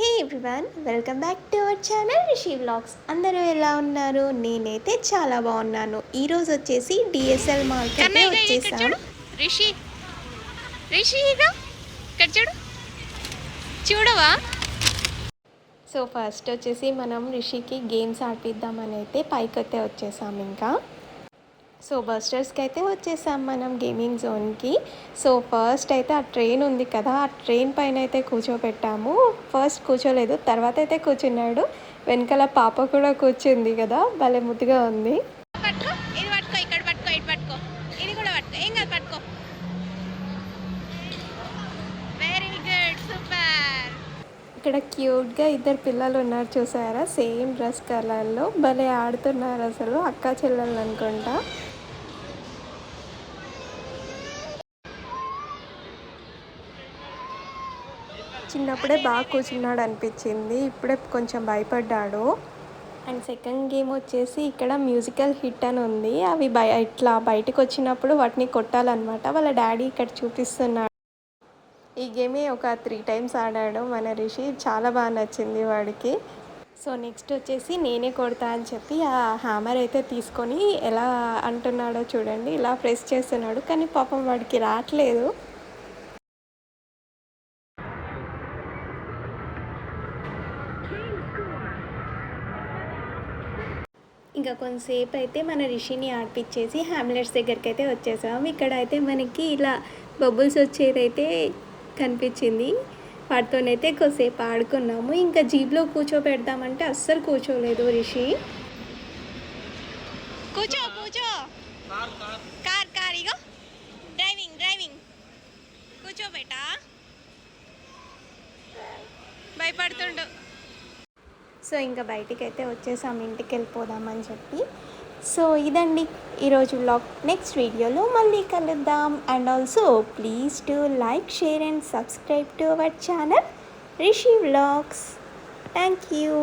Hey everyone, welcome back to our channel Rishi vlogs. అందరూ ఎలా ఉన్నారు? నేనైతే చాలా బాగున్నాను. ఈరోజు వచ్చేసి డిఎస్ఎల్ మాల్కి అయితే వచ్చేసాం. రిషి రిషి ఇక్కడ చూడు, చూడవా? సో ఫస్ట్ వచ్చేసి మనం రిషికి గేమ్స్ ఆడిపిద్దామని అయితే పైకి అయితే వచ్చేసాం. ఇంకా సో బస్టర్స్కి అయితే వచ్చేసాం మనం గేమింగ్ జోన్కి. సో ఫస్ట్ అయితే ఆ ట్రైన్ ఉంది కదా, ఆ ట్రైన్ పైన అయితే కూర్చోబెట్టాము. ఫస్ట్ కూర్చోలేదు, తర్వాత అయితే కూర్చున్నాడు. వెనకాల పాప కూడా కూర్చుంది కదా, భలే ముద్దుగా ఉంది. పట్టుకో, ఇది పట్టుకో, ఇక్కడ పట్టుకో, ఇటు పట్టుకో, ఇది కూడా పట్టుకో, ఏం కాదు, పట్టుకో. Very good, super. ఇక్కడ క్యూట్గా ఇద్దరు పిల్లలు ఉన్నారు చూసారా, సేమ్ డ్రెస్ కలర్లో భలే ఆడుతున్నారు. అసలు అక్క చెల్లెలు అనుకుంటా. చిన్నప్పుడే బాగా కూర్చున్నాడు అనిపించింది, ఇప్పుడే కొంచెం భయపడ్డాడు. అండ్ సెకండ్ గేమ్ వచ్చేసి ఇక్కడ మ్యూజికల్ హిట్ అని ఉంది. అవి ఇట్లా బయటకు వచ్చినప్పుడు వాటిని కొట్టాలన్నమాట. వాళ్ళ డాడీ ఇక్కడ చూపిస్తున్నాడు. ఈ గేమే ఒక 3 times ఆడాడు మన రిషి, చాలా బాగా నచ్చింది వాడికి. సో నెక్స్ట్ వచ్చేసి నేనే కొడతా అని చెప్పి ఆ హ్యామర్ అయితే తీసుకొని ఎలా అంటున్నాడో చూడండి, ఇలా ప్రెస్ చేస్తున్నాడు. కానీ పాపం వాడికి రావట్లేదు. ఇంకా కొంతసేపు అయితే మన రిషిని ఆడిపించేసి హ్యామ్లెట్స్ దగ్గరికి అయితే వచ్చేసాం. ఇక్కడ అయితే మనకి ఇలా బబుల్స్ వచ్చేదైతే కనిపించింది. వాటితోనైతే కొద్దిసేపు ఆడుకున్నాము. ఇంకా జీప్లో కూర్చోబెడదామంటే అస్సలు కూర్చోలేదు రిషి. కూర్చో కూర్చో, కార్ ఇగో, డ్రైవింగ్ కూర్చోబెట్టా, భయపడుతుండు. సో ఇంకా బయటికి అయితే వచ్చేసాం, ఇంటికి వెళ్ళిపోదామని చెప్పి. సో ఇదండి ఈరోజు వ్లాగ్. నెక్స్ట్ వీడియోలో మళ్ళీ కలుద్దాం. And also please to like, share and subscribe to our channel Rishi vlogs. Thank you.